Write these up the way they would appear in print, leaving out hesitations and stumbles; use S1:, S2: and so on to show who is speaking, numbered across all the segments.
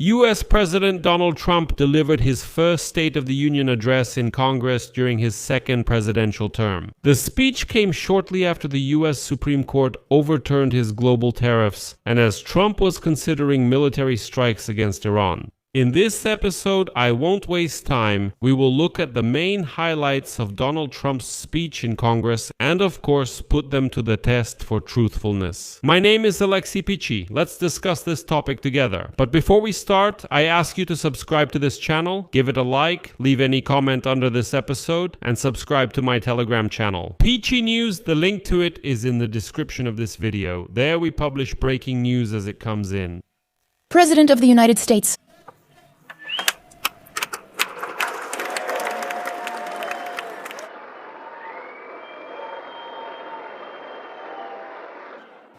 S1: U.S. President Donald Trump delivered his first State of the Union address in Congress during his second presidential term. The speech came shortly after the U.S. Supreme Court overturned his global tariffs, and as Trump was considering military strikes against Iran. In this episode, I won't waste time. We will look at the main highlights of Donald Trump's speech in Congress and, of course, put them to the test for truthfulness. My name is Alexei Pichi. Let's discuss this topic together. But before we start, I ask you to subscribe to this channel, give it a like, leave any comment under this episode, and subscribe to my Telegram channel. Pichi News, the link to it is in the description of this video. There we publish breaking news as it comes in.
S2: President of the United States.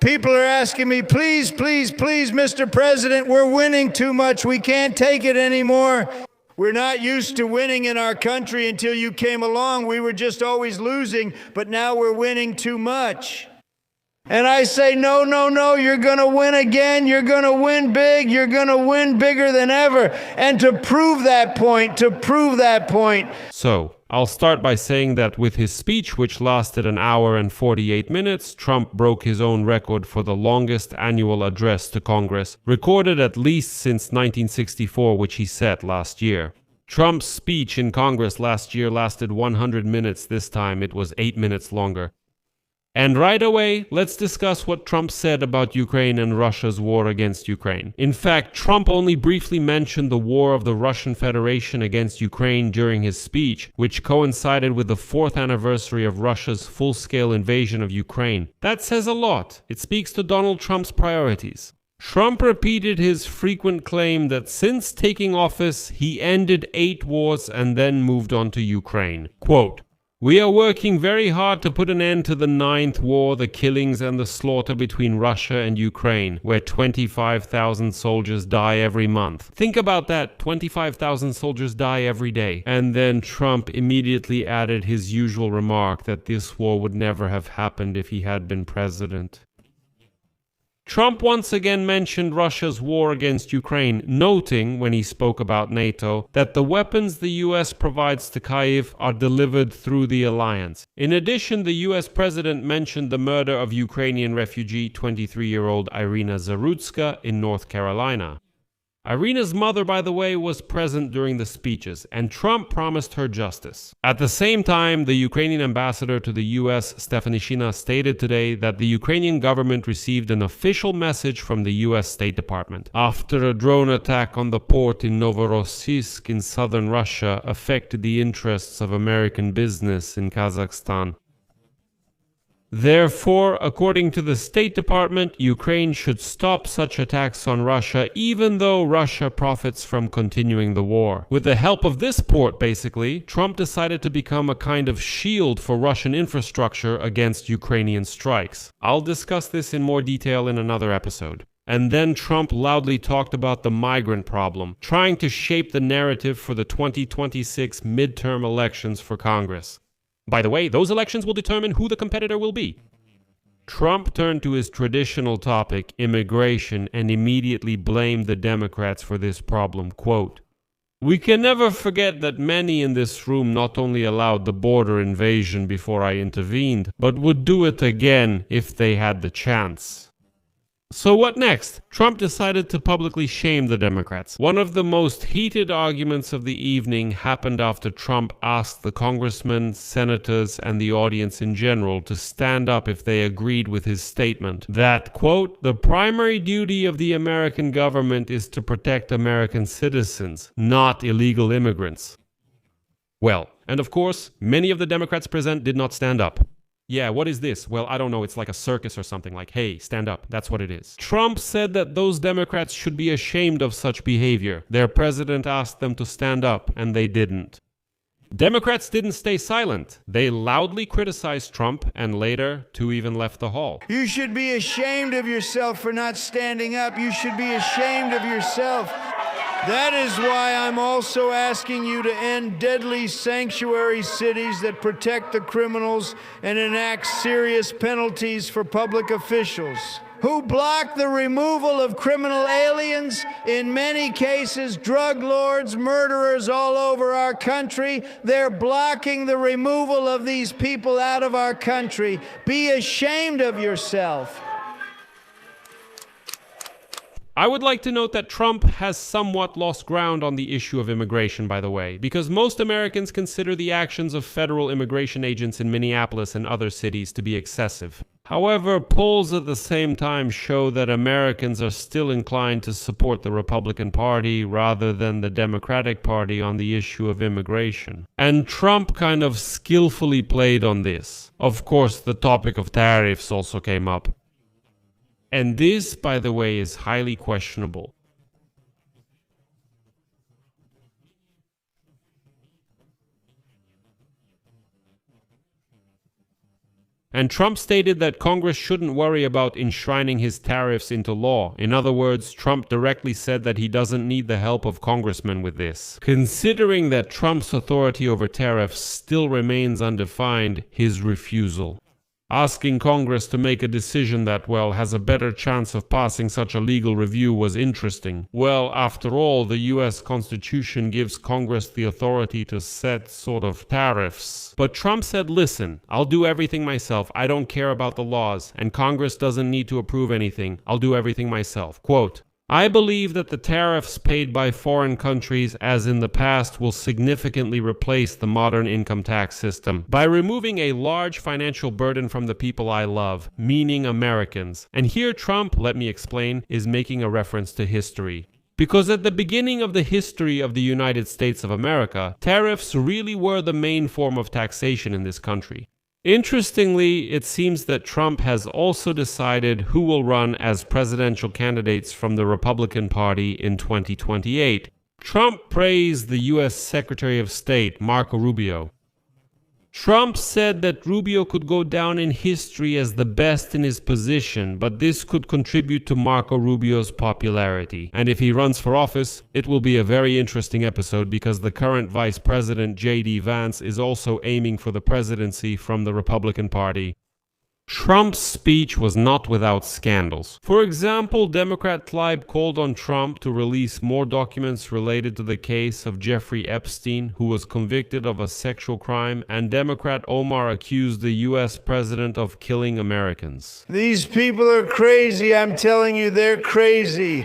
S3: People are asking me, please, please, please, Mr. President, we're winning too much. We can't take it anymore. We're not used to winning in our country until you came along. We were just always losing, but now we're winning too much. And I say, no, no, no, you're going to win again. You're going to win big. You're going to win bigger than ever. And to prove that point,
S1: So, I'll start by saying that with his speech, which lasted an hour and 48 minutes, Trump broke his own record for the longest annual address to Congress, recorded at least since 1964, which he set last year. Trump's speech in Congress last year lasted 100 minutes. This time it was 8 minutes longer. And right away, let's discuss what Trump said about Ukraine and Russia's war against Ukraine. In fact, Trump only briefly mentioned the war of the Russian Federation against Ukraine during his speech, which coincided with the 4th anniversary of Russia's full-scale invasion of Ukraine. That says a lot. It speaks to Donald Trump's priorities. Trump repeated his frequent claim that since taking office, he ended 8 wars and then moved on to Ukraine. Quote, "We are working very hard to put an end to the 9th war, the killings and the slaughter between Russia and Ukraine, where 25,000 soldiers die every month." Think about that, 25,000 soldiers die every day. And then Trump immediately added his usual remark that this war would never have happened if he had been president. Trump once again mentioned Russia's war against Ukraine, noting, when he spoke about NATO, that the weapons the US provides to Kyiv are delivered through the alliance. In addition, the US president mentioned the murder of Ukrainian refugee 23-year-old Irina Zarutska in North Carolina. Irina's mother, by the way, was present during the speeches, and Trump promised her justice. At the same time, the Ukrainian ambassador to the US, Stefanishina, stated today that the Ukrainian government received an official message from the US State Department after a drone attack on the port in Novorossiysk in southern Russia affected the interests of American business in Kazakhstan. Therefore, according to the State Department, Ukraine should stop such attacks on Russia, even though Russia profits from continuing the war. With the help of this port, basically, Trump decided to become a kind of shield for Russian infrastructure against Ukrainian strikes. I'll discuss this in more detail in another episode. And then Trump loudly talked about the migrant problem, trying to shape the narrative for the 2026 midterm elections for Congress. By the way, those elections will determine who the competitor will be. Trump turned to his traditional topic, immigration, and immediately blamed the Democrats for this problem. Quote, "We can never forget that many in this room not only allowed the border invasion before I intervened, but would do it again if they had the chance." So what next? Trump decided to publicly shame the Democrats. One of the most heated arguments of the evening happened after Trump asked the congressmen, senators, and the audience in general to stand up if they agreed with his statement that, quote, "The primary duty of the American government is to protect American citizens, not illegal immigrants." Well, and of course, many of the Democrats present did not stand up. Yeah, what is this? Well, I don't know, it's like a circus or something, like, hey, stand up, that's what it is. Trump said that those Democrats should be ashamed of such behavior. Their president asked them to stand up, and they didn't. Democrats didn't stay silent. They loudly criticized Trump, and later, 2 even left the hall.
S3: You should be ashamed of yourself for not standing up. You should be ashamed of yourself. That is why I'm also asking you to end deadly sanctuary cities that protect the criminals and enact serious penalties for public officials. who block the removal of criminal aliens, in many cases drug lords, murderers all over our country. They're blocking the removal of these people out of our country. Be ashamed of yourself.
S1: I would like to note that Trump has somewhat lost ground on the issue of immigration, by the way, because most Americans consider the actions of federal immigration agents in Minneapolis and other cities to be excessive. However, polls at the same time show that Americans are still inclined to support the Republican Party rather than the Democratic Party on the issue of immigration. And Trump kind of skillfully played on this. Of course, the topic of tariffs also came up. And this, by the way, is highly questionable. And Trump stated that Congress shouldn't worry about enshrining his tariffs into law. In other words, Trump directly said that he doesn't need the help of congressmen with this. Considering that Trump's authority over tariffs still remains undefined, his refusal. Asking Congress to make a decision that, well, has a better chance of passing such a legal review was interesting. Well, after all, the US Constitution gives Congress the authority to set sort of tariffs. But Trump said, listen, I'll do everything myself. I don't care about the laws, and Congress doesn't need to approve anything. I'll do everything myself. Quote, I believe that the tariffs paid by foreign countries, as in the past, will significantly replace the modern income tax system by removing a large financial burden from the people I love, meaning Americans. And here Trump, let me explain, is making a reference to history. Because at the beginning of the history of the United States of America, tariffs really were the main form of taxation in this country. Interestingly, it seems that Trump has also decided who will run as presidential candidates from the Republican Party in 2028. Trump praised the U.S. Secretary of State, Marco Rubio. Trump said that Rubio could go down in history as the best in his position, but this could contribute to Marco Rubio's popularity. And if he runs for office, it will be a very interesting episode because the current Vice President J.D. Vance is also aiming for the presidency from the Republican Party. Trump's speech was not without scandals. For example, Democrat Tlaib called on Trump to release more documents related to the case of Jeffrey Epstein, who was convicted of a sexual crime, and Democrat Omar accused the U.S. president of killing Americans.
S3: These people are crazy. I'm telling you, they're crazy.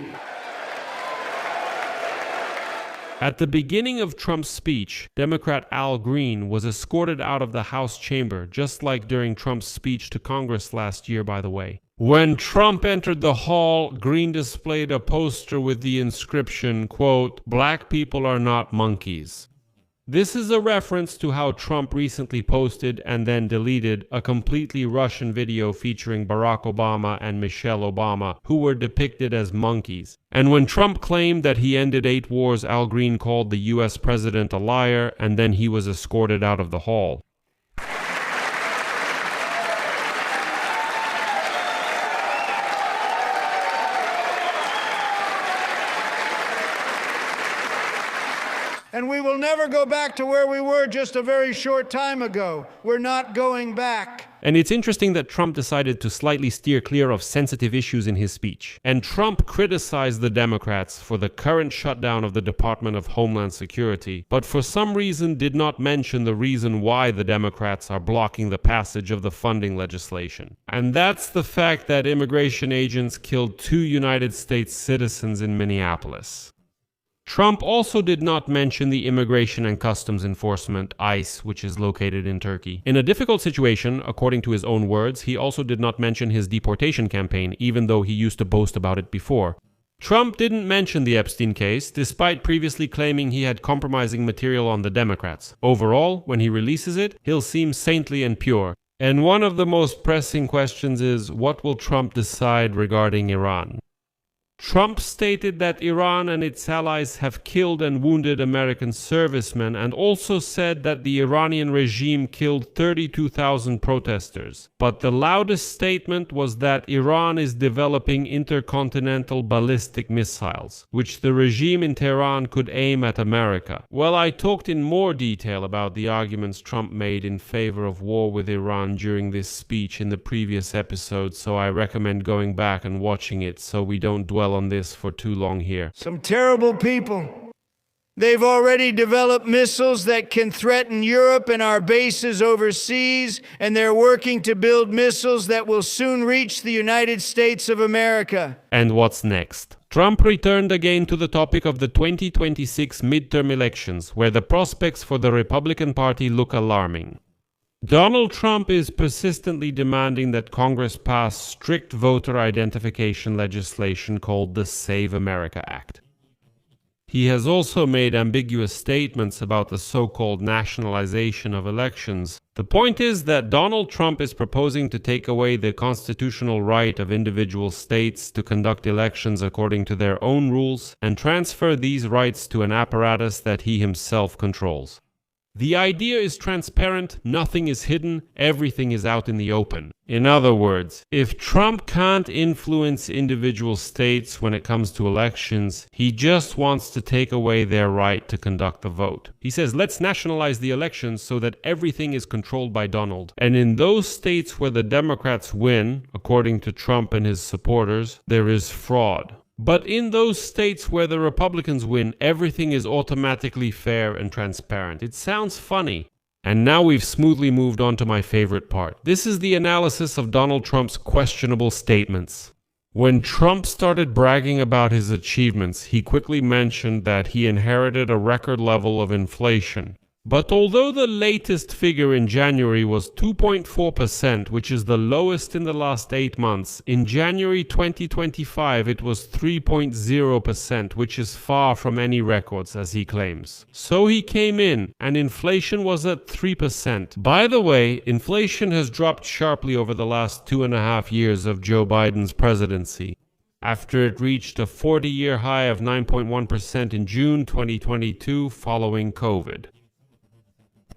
S1: At the beginning of Trump's speech, Democrat Al Green was escorted out of the House chamber, just like during Trump's speech to Congress last year, by the way. When Trump entered the hall, Green displayed a poster with the inscription, quote, "Black people are not monkeys." This is a reference to how Trump recently posted and then deleted a completely Russian video featuring Barack Obama and Michelle Obama, who were depicted as monkeys. And when Trump claimed that he ended 8 wars, Al Green called the US president a liar, and then he was escorted out of the hall.
S3: And we will never go back to where we were just a very short time ago. We're not going back.
S1: And it's interesting that Trump decided to slightly steer clear of sensitive issues in his speech. And Trump criticized the Democrats for the current shutdown of the Department of Homeland Security, but for some reason did not mention the reason why the Democrats are blocking the passage of the funding legislation. And that's the fact that immigration agents killed 2 United States citizens in Minneapolis. Trump also did not mention the Immigration and Customs Enforcement, ICE, which is located in Turkey. In a difficult situation, according to his own words, he also did not mention his deportation campaign, even though he used to boast about it before. Trump didn't mention the Epstein case, despite previously claiming he had compromising material on the Democrats. Overall, when he releases it, he'll seem saintly and pure. And one of the most pressing questions is, what will Trump decide regarding Iran? Trump stated that Iran and its allies have killed and wounded American servicemen, and also said that the Iranian regime killed 32,000 protesters. But the loudest statement was that Iran is developing intercontinental ballistic missiles, which the regime in Tehran could aim at America. Well, I talked in more detail about the arguments Trump made in favor of war with Iran during this speech in the previous episode, so I recommend going back and watching it so we don't dwell on this for too long here.
S3: Some terrible people. They've already developed missiles that can threaten Europe and our bases overseas, and they're working to build missiles that will soon reach the United States of America.
S1: And what's next? Trump returned again to the topic of the 2026 midterm elections, where the prospects for the Republican Party look alarming. Donald Trump is persistently demanding that Congress pass strict voter identification legislation called the Save America Act. He has also made ambiguous statements about the so-called nationalization of elections. The point is that Donald Trump is proposing to take away the constitutional right of individual states to conduct elections according to their own rules and transfer these rights to an apparatus that he himself controls. The idea is transparent, nothing is hidden, everything is out in the open. In other words, if Trump can't influence individual states when it comes to elections, he just wants to take away their right to conduct the vote. He says, let's nationalize the elections so that everything is controlled by Donald. And in those states where the Democrats win, according to Trump and his supporters, there is fraud. But in those states where the Republicans win, everything is automatically fair and transparent. It sounds funny. And now we've smoothly moved on to my favorite part. This is the analysis of Donald Trump's questionable statements. When Trump started bragging about his achievements, he quickly mentioned that he inherited a record level of inflation. But although the latest figure in January was 2.4%, which is the lowest in the last 8 months, in January 2025 it was 3.0%, which is far from any records, as he claims. So he came in, and inflation was at 3%. By the way, inflation has dropped sharply over the last 2.5 years of Joe Biden's presidency, after it reached a 40-year high of 9.1% in June 2022 following COVID.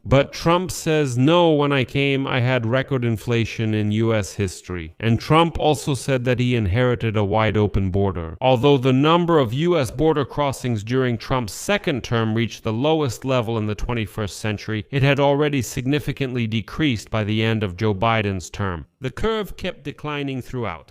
S1: But Trump says, no, when I came, I had record inflation in U.S. history. And Trump also said that he inherited a wide-open border. Although the number of U.S. border crossings during Trump's second term reached the lowest level in the 21st century, it had already significantly decreased by the end of Joe Biden's term. The curve kept declining throughout.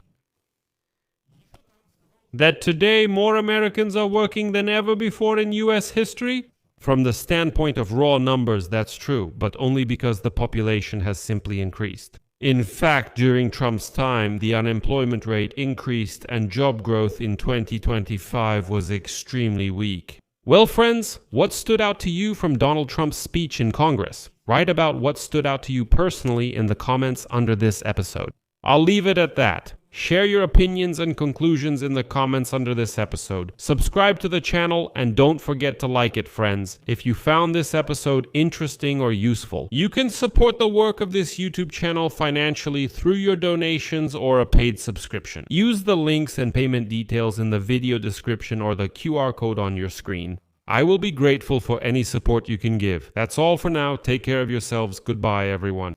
S1: That today more Americans are working than ever before in U.S. history? From the standpoint of raw numbers, that's true, but only because the population has simply increased. In fact, during Trump's time, the unemployment rate increased and job growth in 2025 was extremely weak. Well, friends, what stood out to you from Donald Trump's speech in Congress? Write about what stood out to you personally in the comments under this episode. I'll leave it at that. Share your opinions and conclusions in the comments under this episode. Subscribe to the channel and don't forget to like it, friends, if you found this episode interesting or useful. You can support the work of this YouTube channel financially through your donations or a paid subscription. Use the links and payment details in the video description or the QR code on your screen. I will be grateful for any support you can give. That's all for now. Take care of yourselves. Goodbye, everyone.